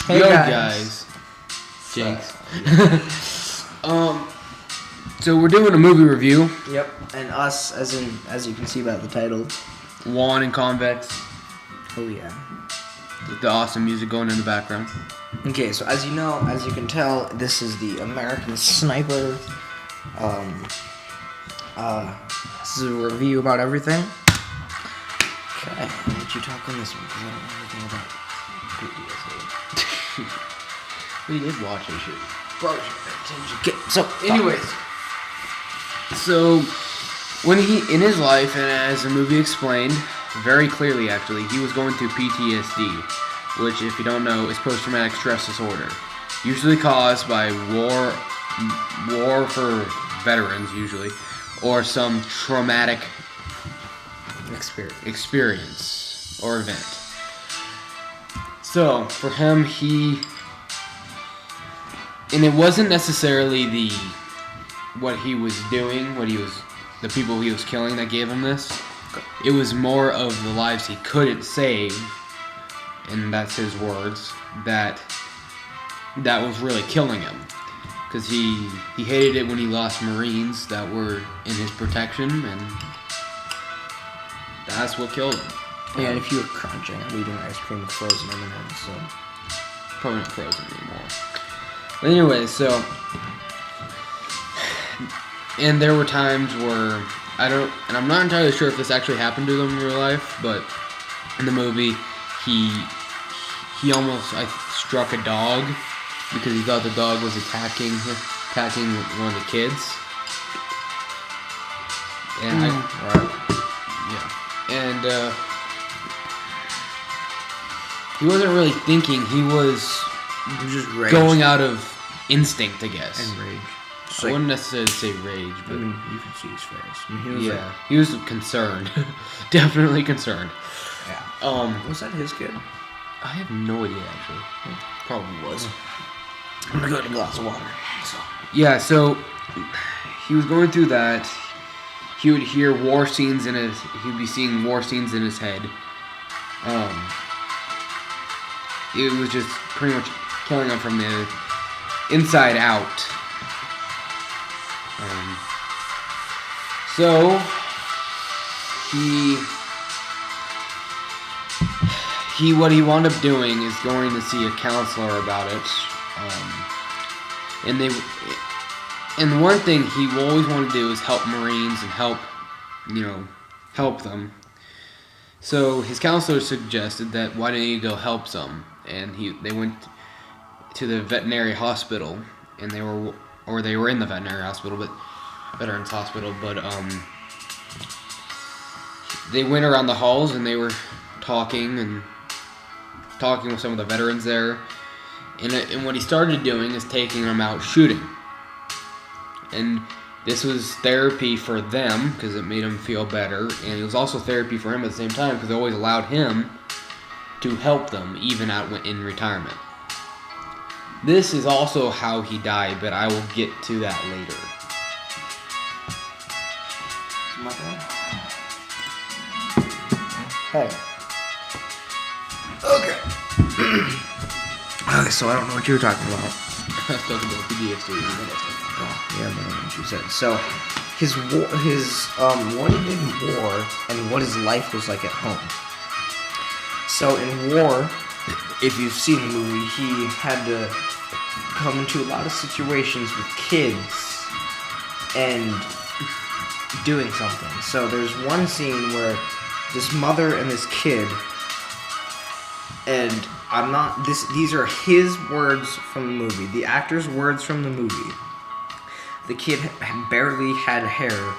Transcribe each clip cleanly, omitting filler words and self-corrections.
Hey Yo guys. Jinx. So we're doing a movie review. Yep, and us, as you can see by the title. Juan and Convex. Oh yeah. With the awesome music going in the background. Okay, so as you can tell, this is the American Sniper. This is a review about everything. Okay, I'll let you talk on this one because I don't know anything about PTSD. We did watch this shit. Bro, okay, so anyways, so when he, in his life, and as the movie explained very clearly, actually, he was going through PTSD, which, if you don't know, is post-traumatic stress disorder, usually caused by war for veterans, usually, or some traumatic experience or event. So for him, and it wasn't necessarily what he was doing, the people he was killing that gave him this. It was more of the lives he couldn't save, and that's his words, that was really killing him. Because he hated it when he lost Marines that were in his protection, and that's what killed him. Yeah, and if you were crunching or eating ice cream with frozen M&Ms, so probably not frozen anymore. But anyway, so, and there were times where I'm not entirely sure if this actually happened to them in real life, but in the movie, he almost struck a dog because he thought the dog was attacking one of the kids. And he wasn't really thinking. He was just rage. Going out of instinct, I guess. And rage. I wouldn't necessarily say rage, but you can see his face. He was concerned. Definitely concerned. Yeah. Was that his kid? I have no idea, actually. Probably was. I'm gonna go get a glass of water. Yeah, so he was going through that. He would hear war scenes he'd be seeing war scenes in his head. It was just pretty much killing him from the inside out. So what he wound up doing is going to see a counselor about it. And one thing he always wanted to do is help Marines and help them. So his counselor suggested that why don't you go help some? And they went to the veterinary hospital, and they were in the veterinary hospital, veterans hospital, but they went around the halls and they were talking with some of the veterans there, and what he started doing is taking them out shooting, and this was therapy for them because it made him feel better, and it was also therapy for him at the same time because it always allowed him to help them even out in retirement. This is also how he died, but I will get to that later. Hey. Okay. Okay, so I don't know what you were talking about. I was talking about PTSD. Oh, yeah, man, what you said. So, his what he did in war and what his life was like at home. So in war, if you've seen the movie, he had to come into a lot of situations with kids and doing something. So there's one scene where this mother and this kid, and these are his words from the movie, the actor's words from the movie. The kid barely had hair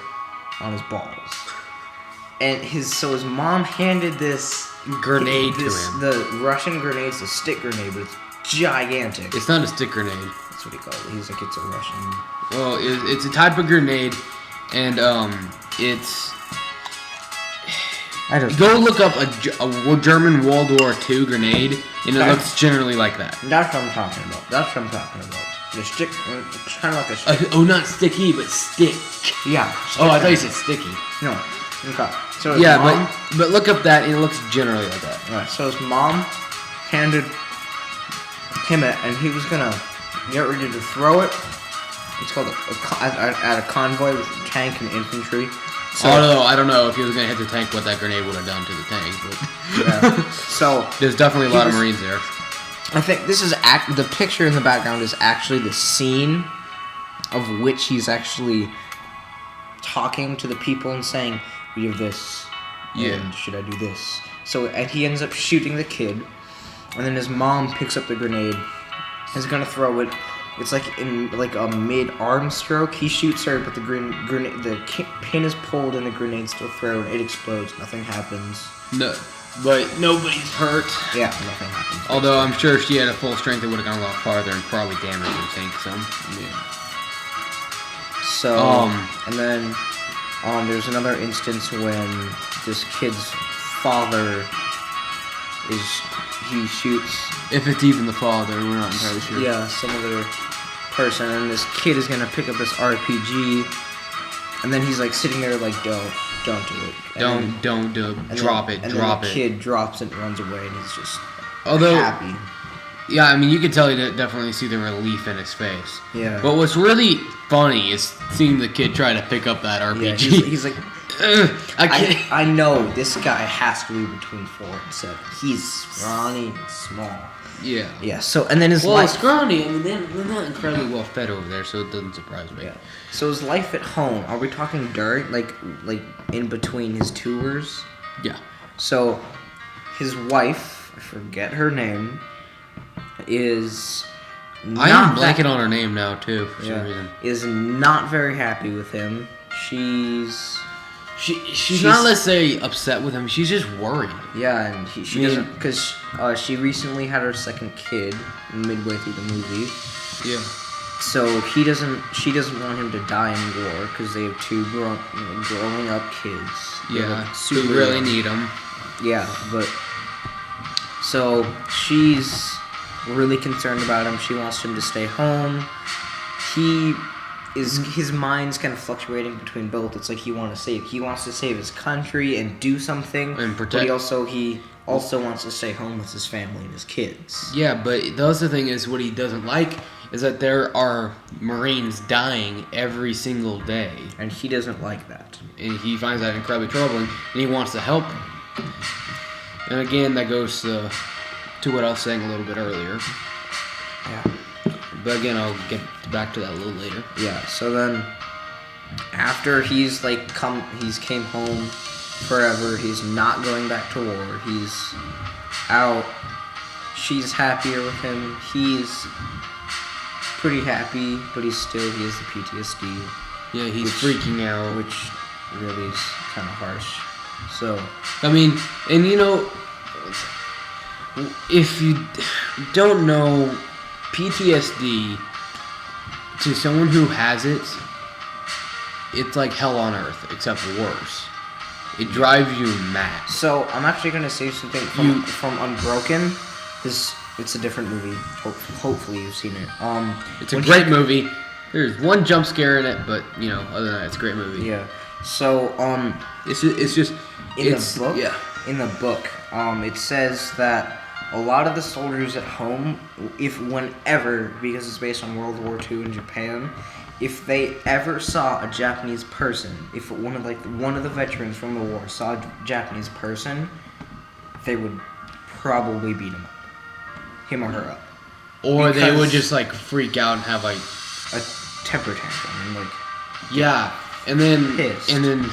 on his balls. And his mom handed this grenade to him. The Russian grenade's a stick grenade, but it's gigantic. It's not a stick grenade. That's what he called it. He's like, it's a Russian. Well, it's a type of grenade, and it's. Go look up a German World War II grenade, and it looks generally like that. That's what I'm talking about. The stick, it's kind of like a stick. Not sticky, but stick. Yeah. Oh, I thought you said sticky. No. Okay. So yeah, but look up that, and it looks generally like that. Alright, so his mom handed and he was gonna get ready to throw it. It's called at a convoy with tank and infantry. So, although I don't know if he was gonna hit the tank, what that grenade would have done to the tank. But yeah. So there's definitely a lot of Marines there. I think this is the picture in the background is actually the scene of which he's actually talking to the people and saying, "We have this. And should I do this?" So and he ends up shooting the kid, and then his mom picks up the grenade. He's gonna throw it. It's like in like a mid-arm stroke. He shoots her, but the pin is pulled and the grenade's still thrown. It explodes. Nothing happens. No, but nobody's hurt. Yeah, nothing happens. Although I'm sure if she had a full strength, it would have gone a lot farther and probably damaged the tank some. Yeah. So and then there's another instance when this kid's father he shoots. If it's even the father, we're not entirely sure. Yeah, some other person, and this kid is gonna pick up this RPG, and then he's like sitting there like, don't do it. And don't do it. Drop it. And Drop then it. The kid drops it and runs away, and he's just happy. happy. Yeah, I mean, you can tell you definitely see the relief in his face. Yeah. But what's really funny is seeing the kid try to pick up that RPG. Yeah, he's like, I can't. I know this guy has to be between 4 and 7. He's scrawny and small. Yeah. Yeah. So and then his well, life. scrawny. I mean, they're not incredibly well fed over there, so it doesn't surprise me. Yeah. So his life at home. Are we talking during like in between his tours? Yeah. So his wife, I forget her name, is. I am blanking on her name now too for some reason. Is not very happy with him. She's not, let's say, upset with him. She's just worried. Yeah, and she doesn't, because she recently had her second kid midway through the movie. Yeah. So she doesn't want him to die in war because they have 2 growing up kids. Yeah, who really need him. Yeah, but so she's really concerned about him. She wants him to stay home. His mind's kind of fluctuating between both. It's like he wants to save his country and do something, and protect. But he also wants to stay home with his family and his kids. Yeah, but the other thing is what he doesn't like is that there are Marines dying every single day, and he doesn't like that. And he finds that incredibly troubling, and he wants to help them. And again, that goes to what I was saying a little bit earlier. Yeah. But again, I'll get back to that a little later. Yeah, so then after he's came home forever, he's not going back to war, he's out, she's happier with him, he's pretty happy, but he has the PTSD. Yeah, he's freaking out. Which really is kind of harsh. So, I mean, and you know, if you don't know, PTSD, to someone who has it, it's like hell on earth, except worse. It drives you mad. So I'm actually going to say something from Unbroken. It's a different movie. Hopefully you've seen it. It's a great movie. There's one jump scare in it, but you know, other than that, it's a great movie. Yeah. So it's just in the book. Yeah. In the book, it says that a lot of the soldiers at home, whenever, because it's based on World War II in Japan, if they ever saw a Japanese person, if one of the veterans from the war saw a Japanese person, they would probably beat him or her up. Or they would just like freak out and have like a temper tantrum and and then pissed. And then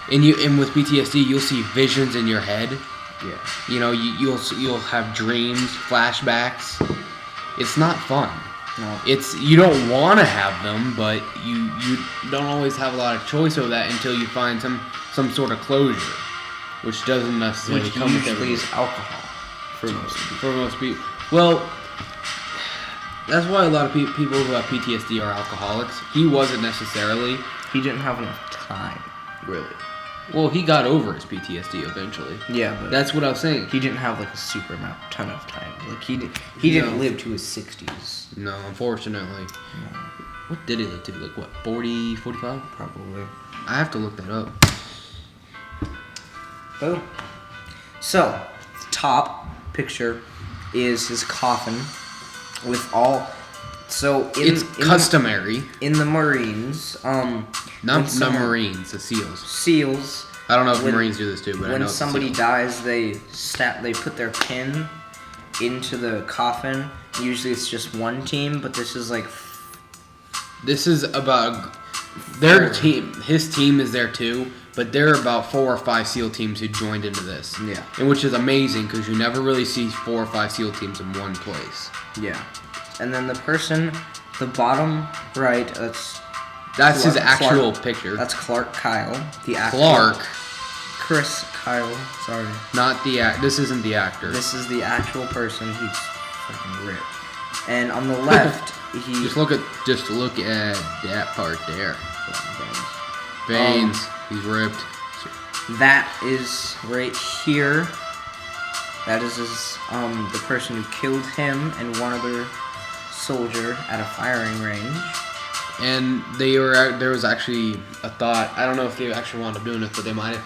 and with PTSD you'll see visions in your head. Yeah. You know, you'll have dreams, flashbacks. It's not fun. No. You don't want to have them, but you don't always have a lot of choice over that until you find some sort of closure, which doesn't necessarily come with everything. Usually is alcohol for most people. Well, that's why a lot of people who have PTSD are alcoholics. He wasn't necessarily. He didn't have enough time, really. Well, he got over his PTSD eventually. Yeah, but that's what I was saying. He didn't have like a super ton of time. Like he didn't live to his 60s. No, unfortunately. No. What did he live to? Like what, 40, 45? Probably. I have to look that up. Boom. So, top picture is his coffin with all. So it's customary in the Marines. Not Marines, the SEALs. SEAls. I don't know if Marines do this too, but I know when somebody dies, they put their pin into the coffin. Usually it's just one team, but this is about their team. His team is there too, but there are about 4 or 5 SEAL teams who joined into this. Yeah. And which is amazing because you never really see 4 or 5 SEAL teams in one place. Yeah. And then the person, the bottom right, that's his actual picture. That's Clark Kyle, the actor. Chris Kyle, sorry. Not the this isn't the actor. This is the actual person. He's fucking ripped. And on the left, just look at that part there. Veins. He's ripped. That is right here. That is the person who killed him and one other soldier at a firing range. And there was actually a thought. I don't know if they actually wound up doing it, but they might have.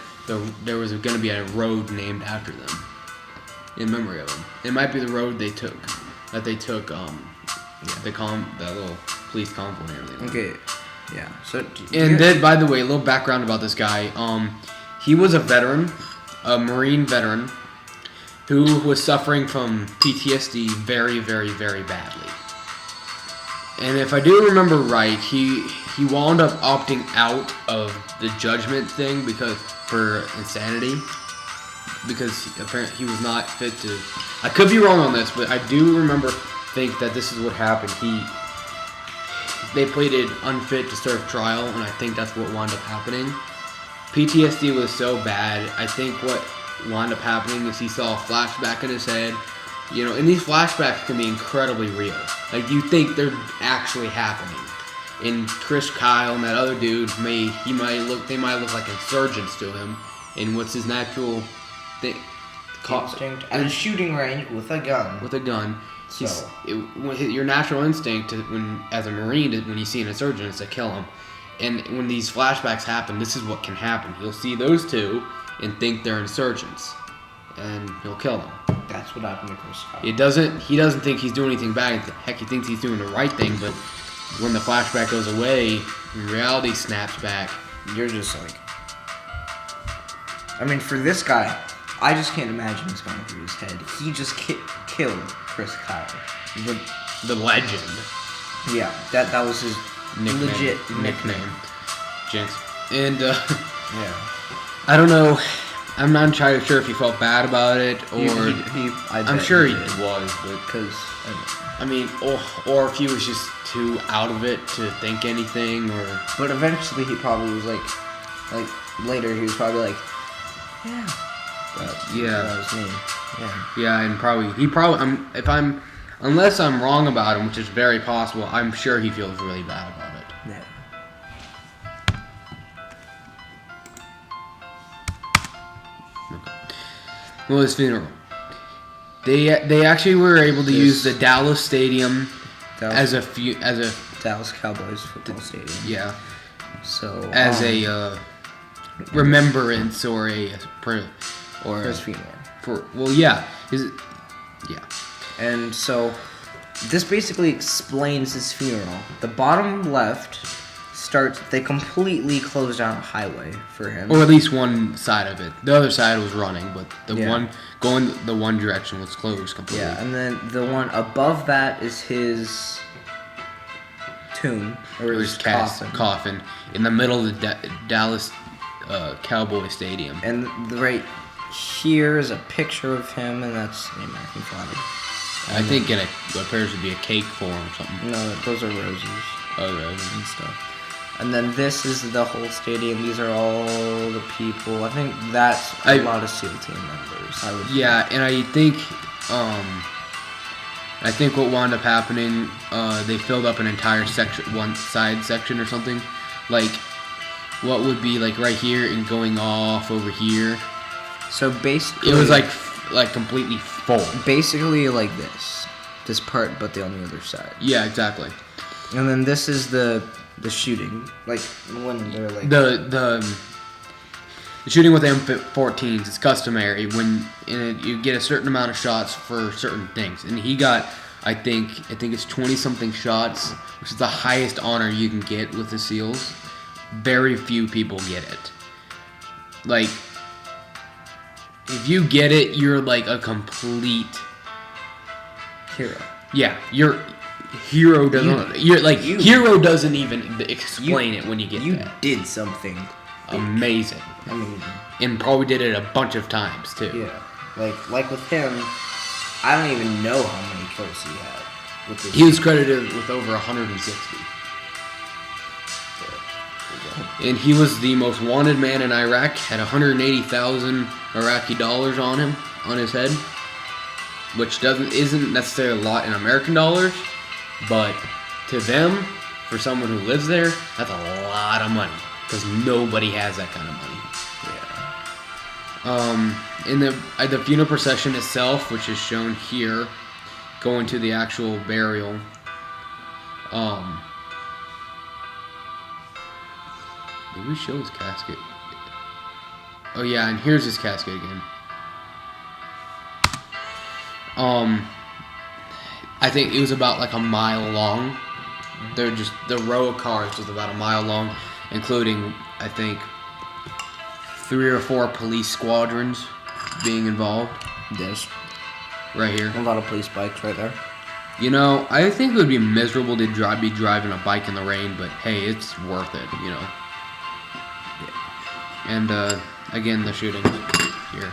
There was going to be a road named after them, in memory of them. It might be the road they took. That little police convoy and everything. Okay, yeah. So. Then, by the way, a little background about this guy. He was a veteran, a Marine veteran, who was suffering from PTSD very, very, very badly. And if I do remember right, he wound up opting out of the judgment thing for insanity, because apparently he was not fit to. I could be wrong on this, but I do think that this is what happened. They pleaded unfit to serve trial, and I think that's what wound up happening. PTSD was so bad. I think what wound up happening is he saw a flashback in his head. And these flashbacks can be incredibly real. Like, you think they're actually happening. And Chris Kyle and that other dude they might look like insurgents to him. And what's his natural thing? Instinct at a shooting range with a gun. With a gun. So your natural instinct as a Marine, when you see an insurgent, is to kill him. And when these flashbacks happen, this is what can happen. You'll see those two and think they're insurgents, and he'll kill them. That's what happened to Chris Kyle. He doesn't think he's doing anything bad. Heck, he thinks he's doing the right thing, but when the flashback goes away, reality snaps back. You're just like... I mean, for this guy, I just can't imagine what's going through his head. He just killed Chris Kyle. The legend. Yeah, that was his legit nickname. Jinx. And, yeah. I don't know... I'm not entirely sure if he felt bad about it, or I'm sure he was, but because or if he was just too out of it to think anything, or. But eventually, he probably was like later, he was probably like, yeah, that was me, yeah, and unless I'm wrong about him, which is very possible, I'm sure he feels really bad about it. Yeah. Well, his funeral. They actually were able to use the Dallas Stadium as a Dallas Cowboys football stadium. Yeah. So as a remembrance or his funeral. Yeah. And so this basically explains his funeral. The bottom left they completely closed down a highway for him. Or at least one side of it. The other side was running, but one going the one direction was closed completely. Yeah, and then the one above that is his tomb, or his coffin in the middle of the Dallas Cowboy Stadium. And right here is a picture of him, and that's the American flag. I think it appears to be a cake form or something. No, those are roses. Oh, roses and stuff. And then this is the whole stadium. These are all the people. I think that's a lot of SEAL team members. And I think what wound up happening, they filled up an entire one side section or something, like what would be like right here and going off over here. So basically, it was like completely full. Basically like this part, but on the other side. Yeah, exactly. And then this is the shooting, like when they're like the shooting with M14s is customary when you get a certain amount of shots for certain things, and he got, I think it's 20-something shots, which is the highest honor you can get with the SEALs. Very few people get it. Like, if you get it, you're like a complete hero. Yeah, hero doesn't. Hero doesn't even explain it when you get that. You did something amazing. I mean, and probably did it a bunch of times too. Yeah, like with him, I don't even know how many kills he had. With this he was credited with over 160. And he was the most wanted man in Iraq. Had 180,000 Iraqi dollars on him, on his head, which isn't necessarily a lot in American dollars, but to them, for someone who lives there, that's a lot of money because nobody has that kind of money. In the funeral procession itself, which is shown here, going to the actual burial. Did we show his casket? Oh yeah, and here's his casket again. I think it was about like a mile long. The row of cars was about a mile long, including I think 3 or 4 police squadrons being involved. Yes. Right here. A lot of police bikes right there. You know, I think it would be miserable to be driving a bike in the rain, but hey, it's worth it, you know. Yeah. And again, the shooting here.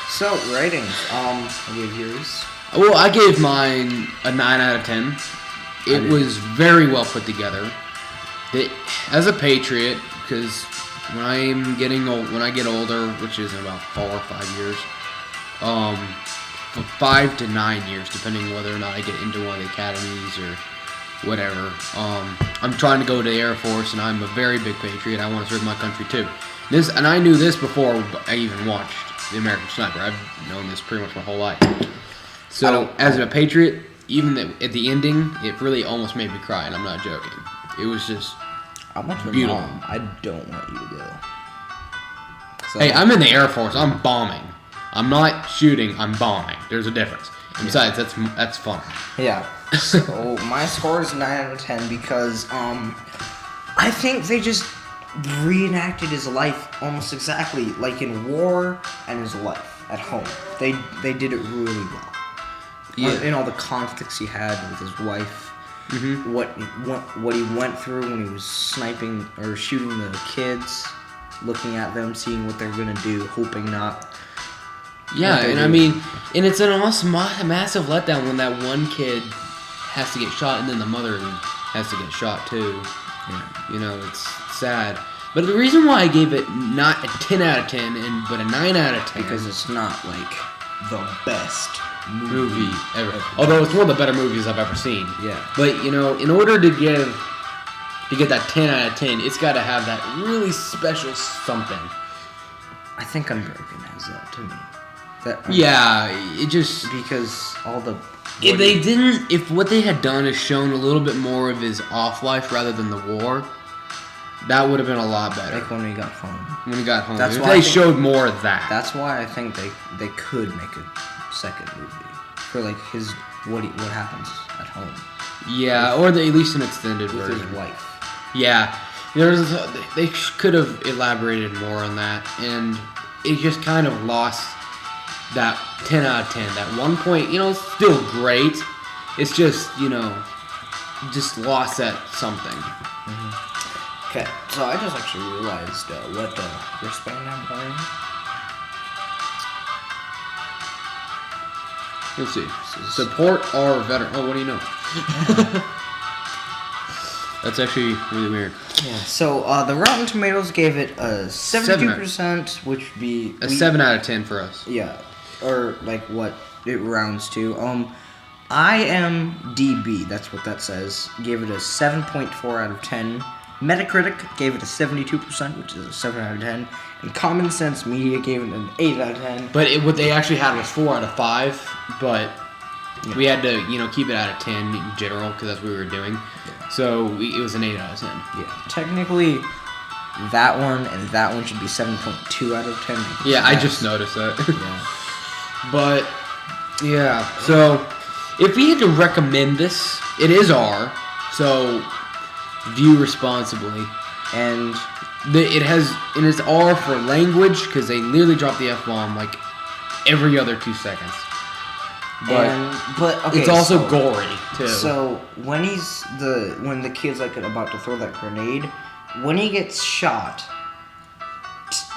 So ratings. I gave yours. Well, I gave mine a 9 out of 10. It was very well put together. As a patriot, because when I get older, which is in about 4 or 5 years, 5 to 9 years, depending whether or not I get into one of the academies or whatever. I'm trying to go to the Air Force, and I'm a very big patriot. I want to serve my country too. And I knew this before I even watched The American Sniper. I've known this pretty much my whole life. So, as a patriot, even at the ending, it really almost made me cry, and I'm not joking. It was just beautiful. I don't want you to go. So, hey, I'm in the Air Force. I'm bombing. I'm not shooting. I'm bombing. There's a difference. And besides, that's fun. Yeah. So my score is 9 out of 10 because I think they just reenacted his life almost exactly like in war and his life at home. They did it really well. Yeah. In all the conflicts he had with his wife, what he went through when he was sniping or shooting the kids, looking at them, seeing what they're gonna do, hoping not. Yeah, and I mean, and it's an awesome, massive letdown when that one kid has to get shot, and then the mother has to get shot too. Yeah. You know, it's sad. But the reason why I gave it not a 10 out of 10, but a 9 out of 10, because it's not like the best movie ever. Although it's one of the better movies I've ever seen. Yeah. But you know, in order to get that 10 out of 10, it's got to have that really special something. I think Unbroken has that to me. It just because all the if what they had done is shown a little bit more of his off life rather than the war, that would have been a lot better. Like when he got home. When he got home, that's if why they showed more of that. That's why I think they could make a second movie for like what happens at home. Yeah, or at least an extended with version. His wife. Yeah, they could have elaborated more on that, and it just kind of lost that 10 out of 10. That 1 point, you know, it's still great. It's just, you know, just lost that something. Mm-hmm. Okay, so I just actually realized what the wristband I'm wearing. Let's see. Support our veteran. Oh, what do you know? That's actually really weird. Yeah. So the Rotten Tomatoes gave it a 72%, which would be a 7 out of 10 for us. Yeah, or like what it rounds to. IMDb, that's what that says, gave it a 7.4 out of 10. Metacritic gave it a 72%, which is a 7 out of 10. And Common Sense Media gave it an 8 out of 10. But what they actually had was 4 out of 5. But we had to, you know, keep it out of 10 in general because that's what we were doing. Yeah. So it was an 8 out of 10. Yeah. Technically, that one and that one should be 7.2 out of 10. Yeah, I just noticed that. Yeah. But yeah, so if we had to recommend this, it is R. So view responsibly, And it's R for language because they literally drop the F-bomb like every other 2 seconds. But okay, it's also gory too. So when the kid's like about to throw that grenade, when he gets shot,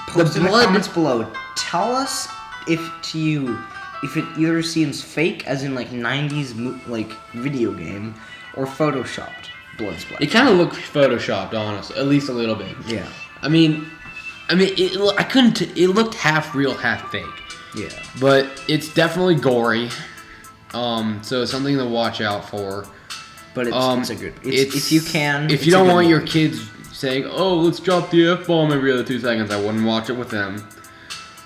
post in the comments below. Tell us if it either seems fake, as in like 90s like video game, or photoshopped blood splatter. It kind of looked photoshopped, honestly, at least a little bit. Yeah. I mean, I couldn't. It looked half real, half fake. Yeah. But it's definitely gory. So it's something to watch out for. But it's a good. If you can. If you don't want your kids saying, "Oh, let's drop the F-bomb every other 2 seconds," I wouldn't watch it with them.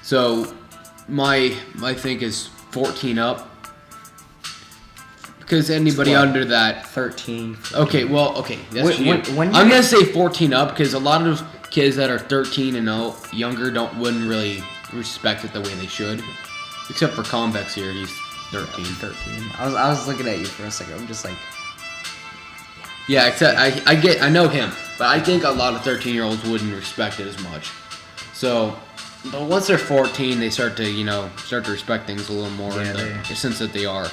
So my think is 14 up. Because anybody under that 13. Okay, that's when I'm gonna say 14 up because a lot of kids that are 13 and younger wouldn't really respect it the way they should, except for Convex here. He's 13. I was looking at you for a second. I'm just like, yeah. Except I know him, but I think a lot of 13-year-olds wouldn't respect it as much. So, but once they're 14, they start to respect things a little more. Yeah, the sense that they are.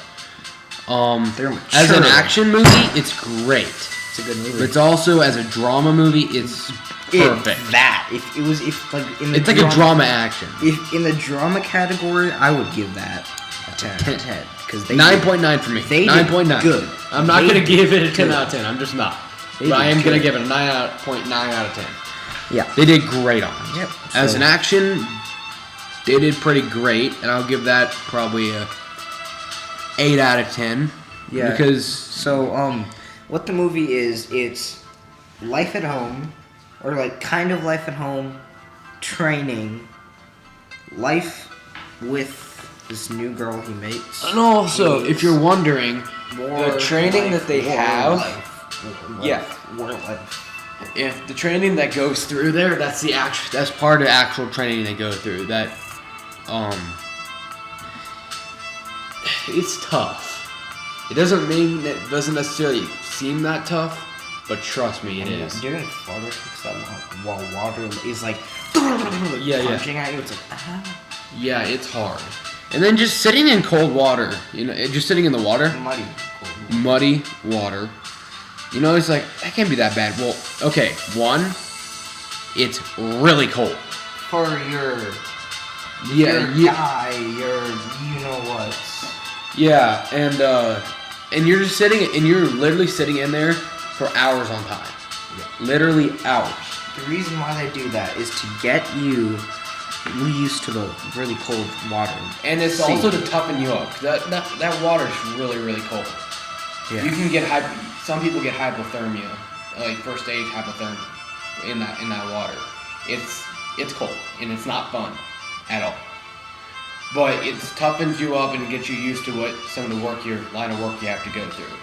they're mature. As an action movie, it's great. It's a good movie. But it's also as a drama movie, it's perfect. It's like a drama action. If in the drama category, I would give that a 10. Because 9.9 for me. 9.9. Good. I'm not gonna give it a 10 out of 10. I'm just not. They But I did am gonna good. give it a 9.9 out of 10. Yeah. They did great on it. Yep. As an action, they did pretty great, and I'll give that probably a 8 out of 10. Yeah. Because what the movie is, it's life at home, or like kind of life at home, training, life with this new girl he meets. and also, if you're wondering, the training that they have, War life. if the training that goes through there, that's part of the actual training they go through. That, it's tough. It doesn't necessarily seem that tough, but trust me, it is. During photo shoots that while water is like punching at you, it's like Yeah, it's hard. And then just sitting in cold water, just sitting in the water, muddy water. It's like, that can't be that bad. Well, okay, one, it's really cold. For your guy, you know what. Yeah, and you're just sitting, and you're literally sitting in there for hours on time. Yeah. Literally hours. The reason why they do that is to get you used to the really cold water. And it's also to toughen you up. That water's really, really cold. Yeah. You can get some people get hypothermia, like first stage hypothermia in that water. It's cold and it's not fun at all. But it toughens you up and gets you used to what some of the line of work you have to go through.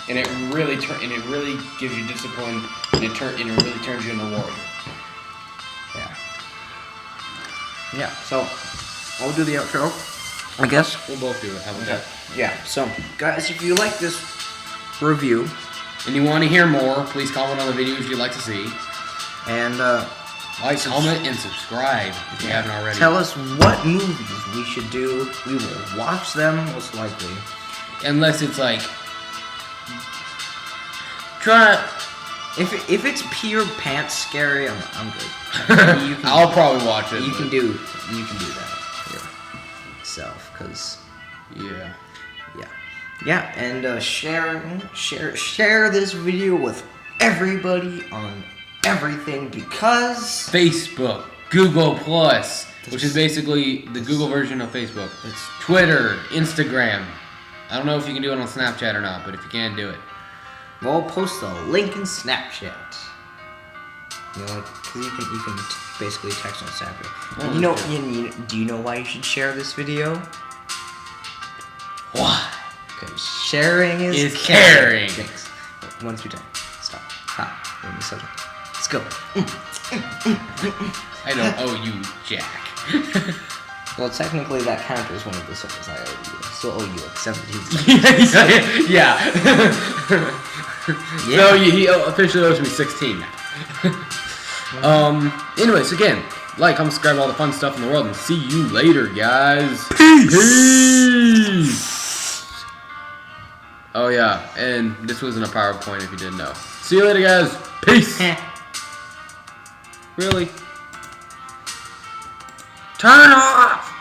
And it really gives you discipline, and it really turns you into a warrior. Yeah. Yeah. So I'll do the outro, I guess. We'll both do it. How about that? Yeah. So guys, if you like this review and you want to hear more, please comment on the videos you'd like to see. And like, comment, and subscribe if you haven't already. Tell us what movies we should do. We will watch them, most likely. Unless it's like... If it's pure pants scary, I'm good. I'll probably watch it. You can do that yourself, because... Yeah, and share this video with everybody on everything, because Facebook, Google Plus, which is basically the Google version of Facebook. It's Twitter, Instagram. I don't know if you can do it on Snapchat or not, but if you can, do it. We'll post the link in Snapchat. Because you can basically text on Snapchat. Oh, do you know why you should share this video? Why? Because sharing is caring. Thanks. 1, 2, 10. Stop. Ha. Let's go. I don't owe you jack. Well, technically that counts as one of the souls I owe you. I still owe you like 17 Yeah. Yeah. No, he officially owes me 16 now. Anyways, again, like, comment, subscribe, all the fun stuff in the world, and see you later, guys. Peace. Oh yeah, and this wasn't a PowerPoint if you didn't know. See you later, guys. Peace. Really? Turn off.